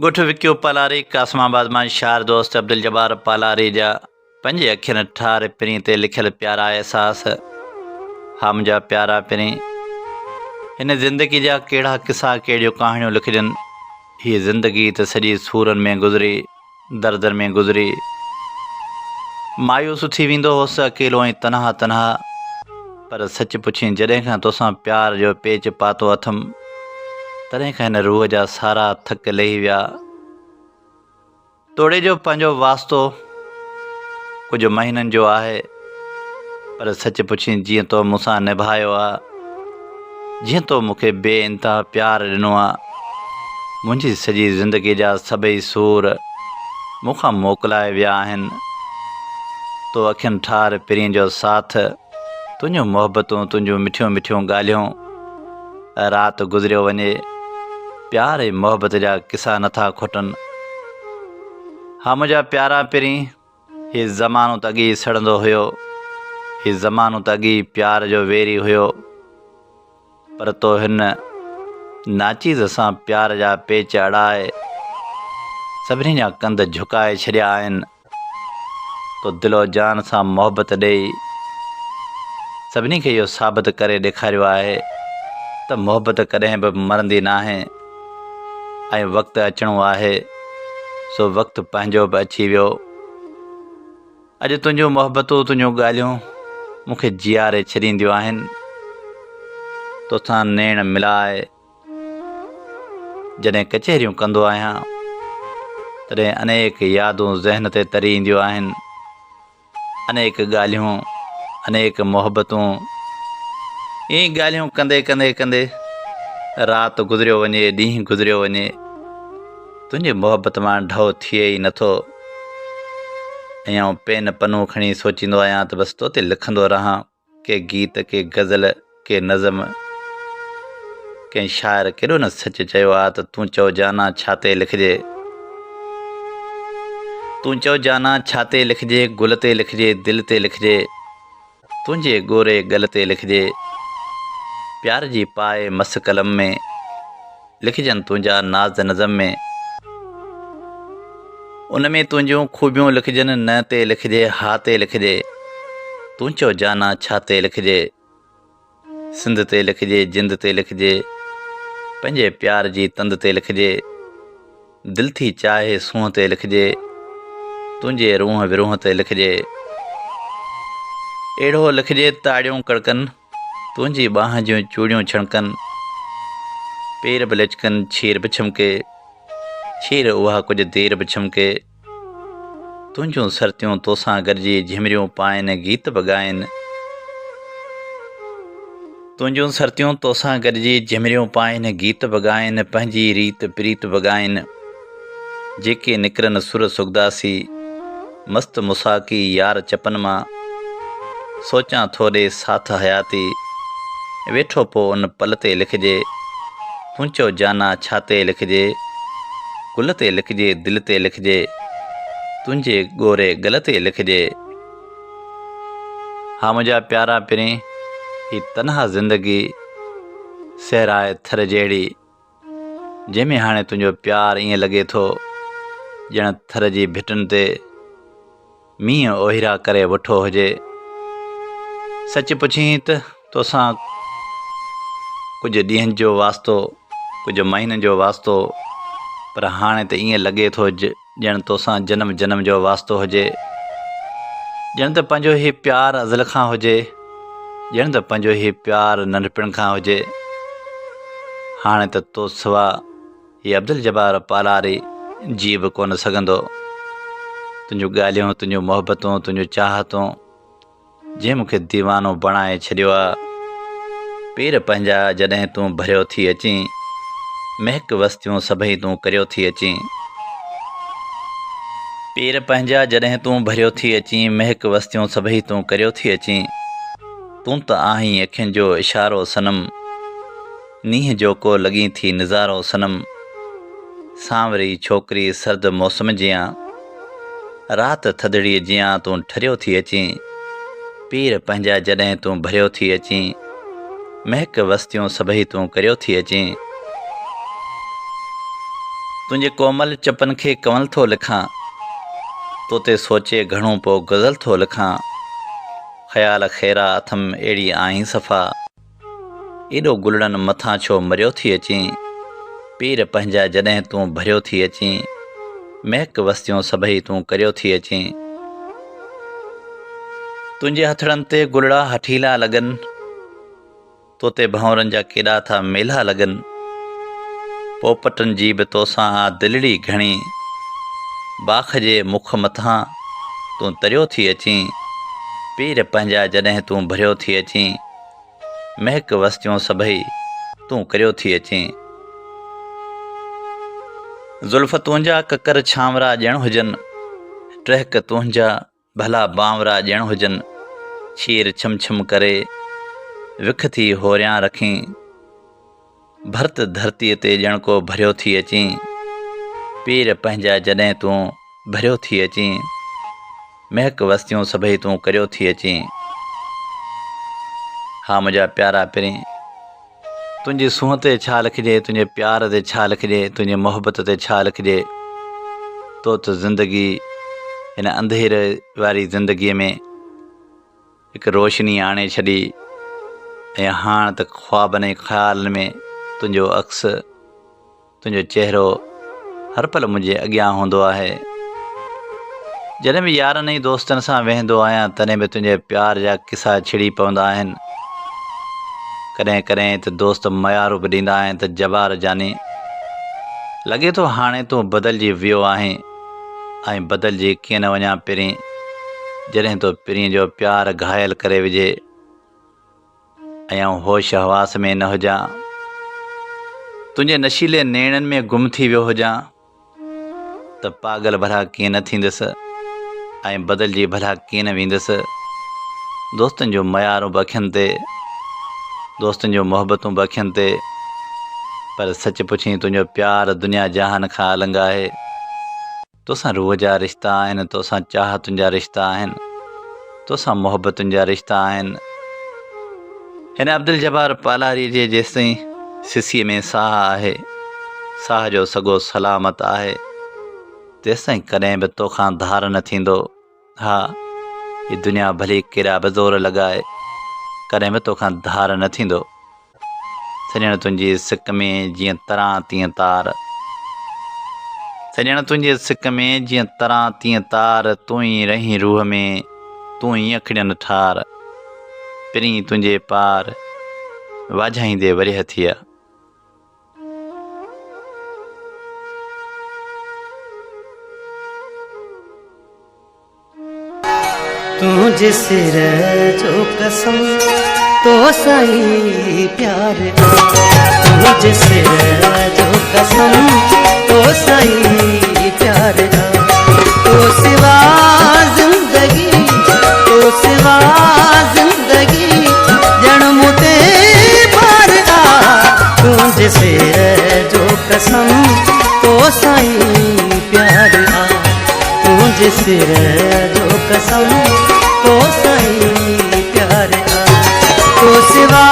गुठ विक्यो पालारी कासमाबाद मां शार दोस्त अब्दुल जब्बार पालारी जा पंज अखियन ठार पिरी ते लिखियल प्यारा एहसास हा मुंहिंजा प्यारा पिरी। हिन ज़िंदगी जा कहिड़ा किसा कहिड़ियूं कहाणियूं लिखजनि। हीअ ज़िंदगी त सॼी सूरनि में गुज़री, दर्दनि में गुज़री। मायूस थी वेंदो हुउसि अकेलो ऐं तनहा तनहा, पर सच पुछी जॾहिं खां तोसां प्यार जो पेच पातो अथमि तॾहिं खां हिन रूह जा सारा थक लही विया। तोड़े जो पंहिंजो वास्तो कुझु महीननि जो आहे, पर सच पुछी जीअं तो मूंसां निभायो आहे, जीअं तो मूंखे बेइंतहा प्यार ॾिनो आहे, मुंहिंजी सॼी ज़िंदगी जा सभई सूर मूंखां मोकिलाए विया आहिनि। तो अखियुनि ठार पिरीं जो साथ, तुंहिंजूं मोहबतूं, तुंहिंजूं मिठियूं मिठियूं ॻाल्हियूं, राति गुज़रियो वञे, प्यार ऐं मोहबत जा किसा नथा खुटनि। हा मुंहिंजा प्यारा पिरीं, हीउ ज़मानो त अॻी सड़ंदो हुयो, हीउ ज़मानो त अॻी प्यार जो वेरी हुयो, पर तो हिन नाचीज़ सां प्यार जा पेच अड़ाए सभिनी जा कंध झुकाए छॾिया आहिनि। तो दिलो जान सां मोहबत ॾेई सभिनी खे इहो साबित करे ॾेखारियो आहे त मोहबत कॾहिं बि मरंदी नाहे ऐं वक़्तु अचिणो आहे, सो वक़्तु पंहिंजो बि अची वियो। अॼु तुंहिंजूं मोहबतूं, तुंहिंजूं ॻाल्हियूं मूंखे जीआरे छॾींदियूं आहिनि। तोसां नेण मिलाए जॾहिं कचहरियूं कंदो आहियां तॾहिं अनेक यादूं ज़हन ते तरी ईंदियूं आहिनि। अनेक ॻाल्हियूं, अनेक मोहबतूं, ईअं ॻाल्हियूं कंदे कंदे कंदे राति गुज़रियो वञे, ॾींहुं गुज़रियो वञे, तुंहिंजी मोहबत मां ढउ थिए ई नथो। ऐं पेन पनो खणी सोचींदो आहियां त बसि तो ते लिखंदो रहां, के गीत, के गज़ल, के नज़म। कंहिं शाइर केॾो न सच चयो आहे त तूं चओ जाना छा ते लिखिजे, तूं चओ जाना छा ते लिखिजे, गुल ते लिखिजे, दिलि ते लिखिजे, तुंहिंजे गोरे गल ते लिखिजे, प्यार जी पाए मस कलम में लिखिजनि तुंहिंजा नाज़ नज़म में, उन में तुंहिंजूं ख़ूबियूं लिखिजनि, न ते लिखिजे, हा ते लिखिजे, तूं चओ जाना छा ते लिखिजे, सिंध ते लिखिजे, जिंद ते लिखिजे, पंहिंजे प्यार जी तंद ते लिखिजे, दिलि थी चाहे सूंहं ते लिखिजे, तुंहिंजे रूह विरूह ते लिखिजे, अहिड़ो लिखिजे ताड़ियूं कड़कनि, तुंहिंजी बांह जूं चूड़ियूं छणकनि, पेर बि लचकनि, छीर बि छमके, छीर उहा कुझु देर बि छमके, तुंहिंजूं सर्तियूं तोसां गॾिजी झिमरियूं पाइनि, गीत बि ॻाइनि, तुंहिंजूं सर्तियूं तोसां गॾिजी झिमरियूं पाइनि, गीत बि ॻाइनि, पंहिंजी रीत प्रीत बि ॻाइनि, जेके निकिरनि सुर सुगदासी, मस्त मुसाक़ी यार चपनि मां, सोचां थोरे साथ हयाती, वेठो पोइ उन पल ते लिखिजे, तूं चओ जाना छा ते लिखिजे, गुल ते लिखिजे, दिलि ते लिखिजे, तुंहिंजे गोरे गल ते लिखिजे। हा मुंहिंजा प्यारा पिरीं, ही तनहा ज़िंदगी सहराए थर जहिड़ी, जंहिंमें हाणे तुंहिंजो प्यार ईअं लॻे थो ॼण थर जी भिटुनि ते मींहुं ओहिरा करे वठो हुजे। सच पुछी त तोसां कुझु ॾींहंनि जो वास्तो, कुझु महीननि जो वास्तो, पर हाणे त ईअं लॻे थो ॼण तोसां जन्म जन्म जो वास्तो हुजे, ॼण त पंहिंजो ही प्यार अज़ल खां हुजे, ॼण त पंहिंजो ही प्यार नंढपिण खां हुजे। हाणे त तो सिवा हीउ अब्दुल जब्बार पालारी जी बि कोन सघंदो। तुंहिंजूं ॻाल्हियूं, तुंहिंजूं मोहबतूं, तुंहिंजूं चाहतूं, जंहिं मूंखे दीवानो बणाए छॾियो आहे। पेर पंहिंजा जॾहिं तूं भरियो थी अचीं, महक वस्तियूं सभई तूं करियो थी अचीं, पेर पंहिंजा जॾहिं तूं भरियो थी अचीं, महक वस्तियूं सभई तूं करियो थी अचीं, तूं त आहीं अखियुनि जो इशारो सनम, नींहं जो को लॻी थी नज़ारो सनम, सांवरी छोकिरी सर्द मौसम जियां, राति थधिड़ी जियां तूं ठरियो थी अचीं, पेर पंहिंजा जॾहिं तूं भरियो थी अचीं, महक वस्तियूं सभई तूं करियो थी अचीं, तुंहिंजे कोमल चपन खे कंवल थो लिखां, तोते सोचे घणो पोइ गज़ल थो लिखां। ख़्याल ख़ैरा अथम अहिड़ी आहीं सफ़ा, एॾो गुलड़नि मथां छो मरियो थी अचीं। पीर पंहिंजा जॾहिं तूं भरियो थी अचीं, महक वस्तियूं सभई तूं करियो थी अचीं। तुंहिंजे हथड़नि ते गुलड़ा हठीला लॻनि, तोते भंवरनि जा केॾा था मेला लॻनि। पोपटनि जी बि तोसां आ दिलड़ी घणी, बाख जे मुख मथां तूं तरियो थी अचीं। पीर पंहिंजा जॾहिं तूं भरियो थी अचीं, महक वस्तियूं सभई तूं करियो थी अचीं। ज़ुल्फ़ तुंहिंजा ककर छांवरा ॼण हुजनि, टहक तुंहिंजा भला बांवरा ॼण हुजनि। छीर छम छम करे विख थी होरियां रखीं, भर्त धरतीअ ते ॼण को भरियो थी अचीं। पीर पंहिंजा जॾहिं तूं भरियो थी अचीं, महक वस्तियूं सभई तूं करियो थी अचीं। हा मुंहिंजा प्यारा पिरीं, तुंहिंजी सूंहं ते छा लिखिजे, तुंहिंजे प्यार ते छा लिखिजे, तुंहिंजी मोहबत ते छा लिखिजे। तो त ज़िंदगी हिन अंधेरे वारी ज़िंदगीअ में हिकु रोशनी आणे छॾी, ऐं हाणे त ख्वाबनि ऐं ख़्यालनि में तुंहिंजो अक्स, तुंहिंजो चहिरो हर पल मुंहिंजे अॻियां हूंदो आहे। जॾहिं बि यारनि ऐं दोस्तनि सां वेहंदो आहियां, तॾहिं बि तुंहिंजे प्यार जा किसा छिड़ी पवंदा आहिनि। कॾहिं कॾहिं त दोस्त मयारू बि ॾींदा आहिनि त जवार जानी, लॻे थो हाणे तूं बदिलजी वियो आहीं, ऐं बदिलजी कीअं न वञा पिरीं, जॾहिं तो पिरीं जो प्यार घायल करे विझे ऐं होश हवास में न हुजां। तुंहिंजे नशीले नेणनि में गुम थी वियो हुजां, त पागल भला कीअं न थींदसि, ऐं बदिलजी भला कीअं न वेंदसि। दोस्तनि जो मयारूं बि अखियुनि ते, दोस्तनि जो मोहबतूं बि अखियुनि ते, पर सच पुछी तुंहिंजो प्यार दुनिया जहान खां अलॻि आहे। तोसां रूह जा रिश्ता आहिनि, तोसां चाहतुनि जा रिश्ता आहिनि, तोसां मोहबतुनि जा रिश्ता आहिनि। हिन अब्दुल जब्बार पालारी जे जेसिताईं सिसीअ में साह आहे, साह जो सॻो सलामत आहे, तेसिताईं कॾहिं बि तोखां धार न थींदो। हा ही दुनिया भली केॾा बि ज़ोर लॻाए, कॾहिं बि तोखां धार न थींदो। सॼण तुंहिंजी सिक में जीअं तरां तीअं तार, सॼण तुंहिंजे सिक में जीअं तरां तीअं तार, तूं ई रहीं रूह में, तूं ई अखियुनि ठार। पिरीं तुंहिंजे पार वाझाईंदे वरी हथिया। तुझे सिर जो कसम तो सही प्यार, तुझे सिर जो कसम तो सही प्यार, तो सिवा जिंदगी, तो सिवा जिंदगी जन्म ते पार आ। तुझे सिर जो कसम तो सही प्यार आ, तुझे सिर जो कसम तो सही प्यार आ, तो सिवा